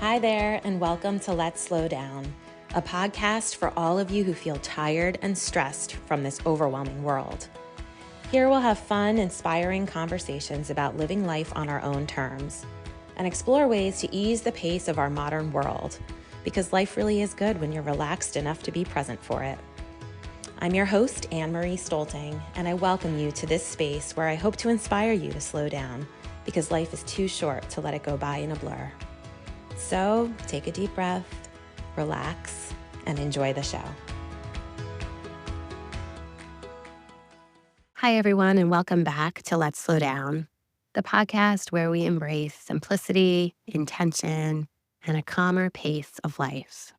Hi there, and welcome to Let's Slow Down, a podcast for all of you who feel tired and stressed from this overwhelming world. Here we'll have fun, inspiring conversations about living life on our own terms and explore ways to ease the pace of our modern world, because life really is good when you're relaxed enough to be present for it. I'm your host, Annemarie Stolting, and I welcome you to this space where I hope to inspire you to slow down, because life is too short to let it go by in a blur. So take a deep breath, relax, and enjoy the show. Hi, everyone, and welcome back to Let's Slow Down, the podcast where we embrace simplicity, intention, and a calmer pace of life.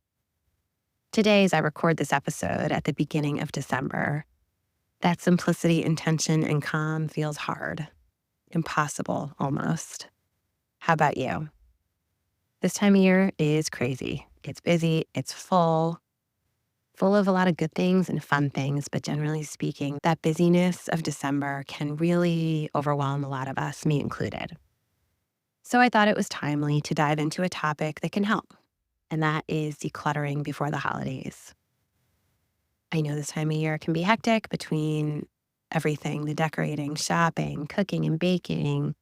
Today, as I record this episode at the beginning of December, that simplicity, intention, and calm feels hard, impossible almost. How about you? This time of year is crazy. It's busy, it's full of a lot of good things and fun things, but generally speaking, that busyness of December can really overwhelm a lot of us, me included. So I thought it was timely to dive into a topic that can help, and that is decluttering before the holidays. I know this time of year can be hectic between everything, the decorating, shopping, cooking and baking,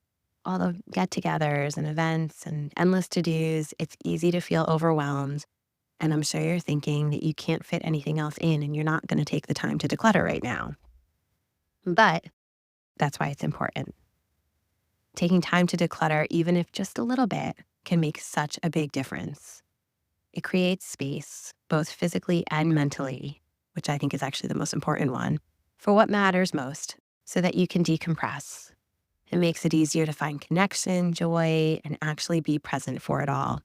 all the get-togethers and events and endless to-dos. It's easy to feel overwhelmed. And I'm sure you're thinking that you can't fit anything else in and you're not going to take the time to declutter right now. But that's why it's important. Taking time to declutter, even if just a little bit, can make such a big difference. It creates space, both physically and mentally, which I think is actually the most important one, for what matters most, so that you can decompress. It makes it easier to find connection, joy, and actually be present for it all.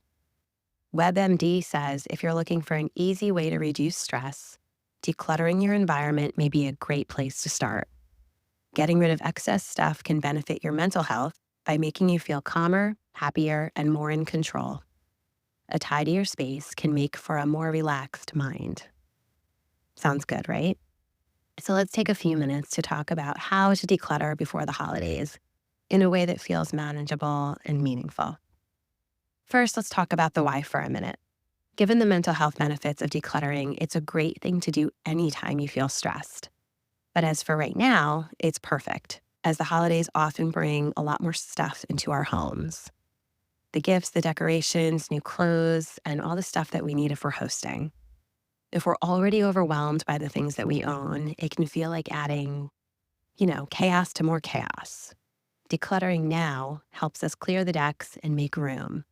WebMD says if you're looking for an easy way to reduce stress, decluttering your environment may be a great place to start. Getting rid of excess stuff can benefit your mental health by making you feel calmer, happier, and more in control. A tidier space can make for a more relaxed mind. Sounds good, right? So let's take a few minutes to talk about how to declutter before the holidays in a way that feels manageable and meaningful. First, let's talk about the why for a minute. Given the mental health benefits of decluttering, it's a great thing to do anytime you feel stressed. But as for right now, it's perfect, as the holidays often bring a lot more stuff into our homes. The gifts, the decorations, new clothes, and all the stuff that we need if we're hosting. If we're already overwhelmed by the things that we own, it can feel like adding, chaos to more chaos. Decluttering now helps us clear the decks and make room,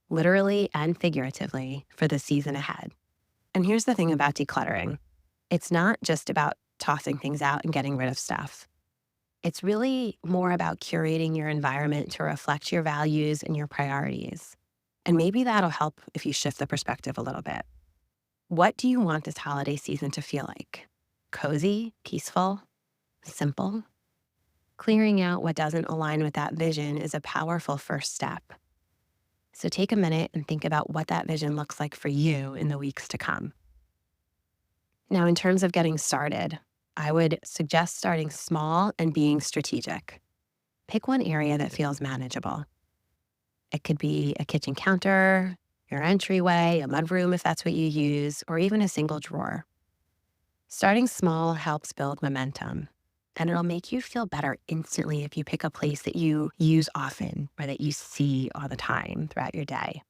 literally and figuratively, for the season ahead. And here's the thing about decluttering. It's not just about tossing things out and getting rid of stuff. It's really more about curating your environment to reflect your values and your priorities. And maybe that'll help if you shift the perspective a little bit. What do you want this holiday season to feel like? Cozy, peaceful, simple? Clearing out what doesn't align with that vision is a powerful first step. So take a minute and think about what that vision looks like for you in the weeks to come. Now, in terms of getting started, I would suggest starting small and being strategic. Pick one area that feels manageable. It could be a kitchen counter, your entryway, a mudroom if that's what you use, or even a single drawer. Starting small helps build momentum. And it'll make you feel better instantly if you pick a place that you use often or that you see all the time throughout your day.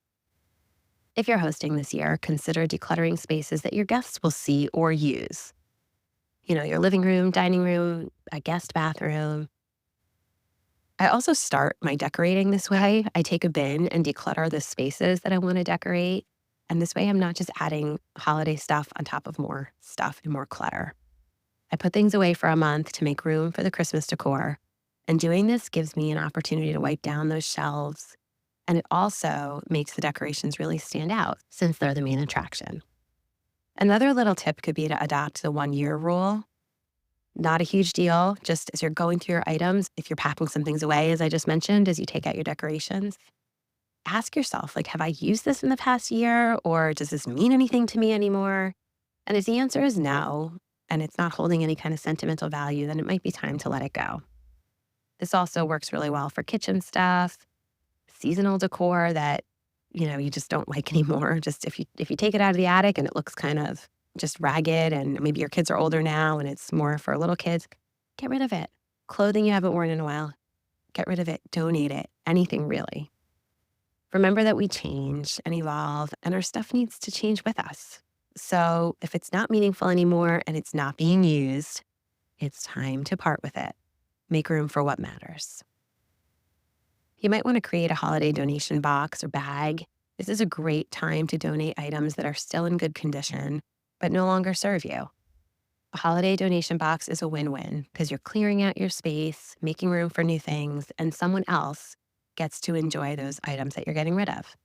If you're hosting this year, consider decluttering spaces that your guests will see or use. Your living room, dining room, a guest bathroom. I also start my decorating this way. I take a bin and declutter the spaces that I want to decorate. And this way I'm not just adding holiday stuff on top of more stuff and more clutter. I put things away for a month to make room for the Christmas decor, and doing this gives me an opportunity to wipe down those shelves, and it also makes the decorations really stand out since they're the main attraction. Another little tip could be to adopt the 1-year rule. Not a huge deal, just as you're going through your items, if you're packing some things away, as I just mentioned, as you take out your decorations, ask yourself, have I used this in the past year, or does this mean anything to me anymore? And if the answer is no, and it's not holding any kind of sentimental value, then it might be time to let it go. This also works really well for kitchen stuff, seasonal decor that you just don't like anymore. Just if you take it out of the attic and it looks kind of just ragged, and maybe your kids are older now and it's more for little kids, get rid of it. Clothing you haven't worn in a while, get rid of it, donate it, anything really. Remember that we change and evolve, and our stuff needs to change with us. So if it's not meaningful anymore and it's not being used, it's time to part with it. Make room for what matters. You might want to create a holiday donation box or bag. This is a great time to donate items that are still in good condition, but no longer serve you. A holiday donation box is a win-win because you're clearing out your space, making room for new things, and someone else gets to enjoy those items that you're getting rid of.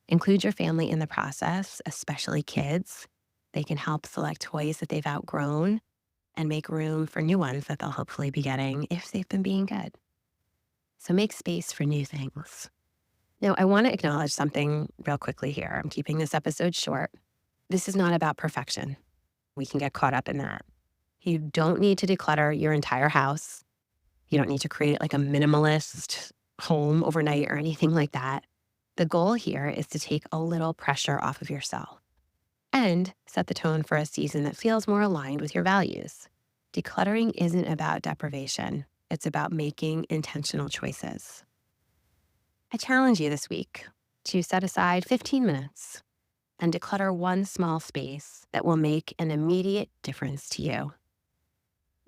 Include your family in the process, especially kids. They can help select toys that they've outgrown and make room for new ones that they'll hopefully be getting if they've been being good. So make space for new things. Now, I want to acknowledge something real quickly here. I'm keeping this episode short. This is not about perfection. We can get caught up in that. You don't need to declutter your entire house. You don't need to create like a minimalist home overnight or anything like that. The goal here is to take a little pressure off of yourself and set the tone for a season that feels more aligned with your values. Decluttering isn't about deprivation. It's about making intentional choices. I challenge you this week to set aside 15 minutes and declutter one small space that will make an immediate difference to you.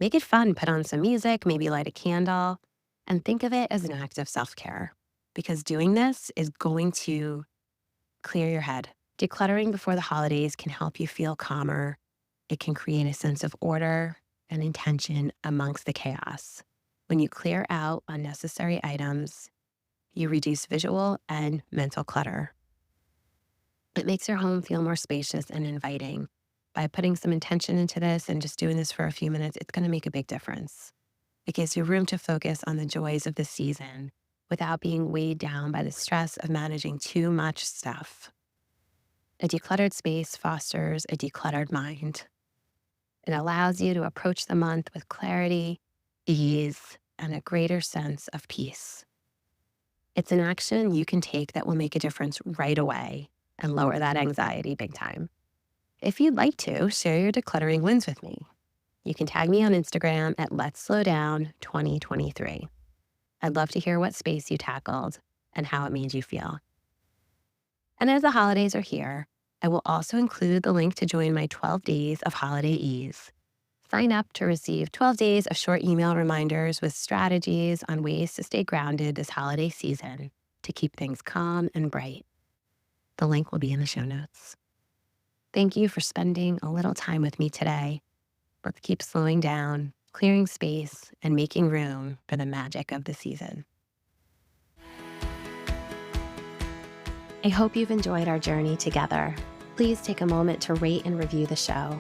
Make it fun. Put on some music, maybe light a candle, and think of it as an act of self-care, because doing this is going to clear your head. Decluttering before the holidays can help you feel calmer. It can create a sense of order and intention amongst the chaos. When you clear out unnecessary items, you reduce visual and mental clutter. It makes your home feel more spacious and inviting. By putting some intention into this and just doing this for a few minutes, it's going to make a big difference. It gives you room to focus on the joys of the season without being weighed down by the stress of managing too much stuff. A decluttered space fosters a decluttered mind. It allows you to approach the month with clarity, ease, and a greater sense of peace. It's an action you can take that will make a difference right away and lower that anxiety big time. If you'd like to, share your decluttering wins with me. You can tag me on Instagram at Let's Slow Down 2023. I'd love to hear what space you tackled and how it made you feel. And as the holidays are here, I will also include the link to join my 12 days of holiday ease. Sign up to receive 12 days of short email reminders with strategies on ways to stay grounded this holiday season to keep things calm and bright. The link will be in the show notes. Thank you for spending a little time with me today. Let's keep slowing down, clearing space, and making room for the magic of the season. I hope you've enjoyed our journey together. Please take a moment to rate and review the show.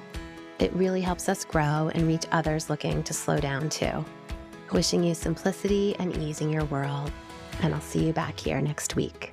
It really helps us grow and reach others looking to slow down too. Wishing you simplicity and ease in your world, and I'll see you back here next week.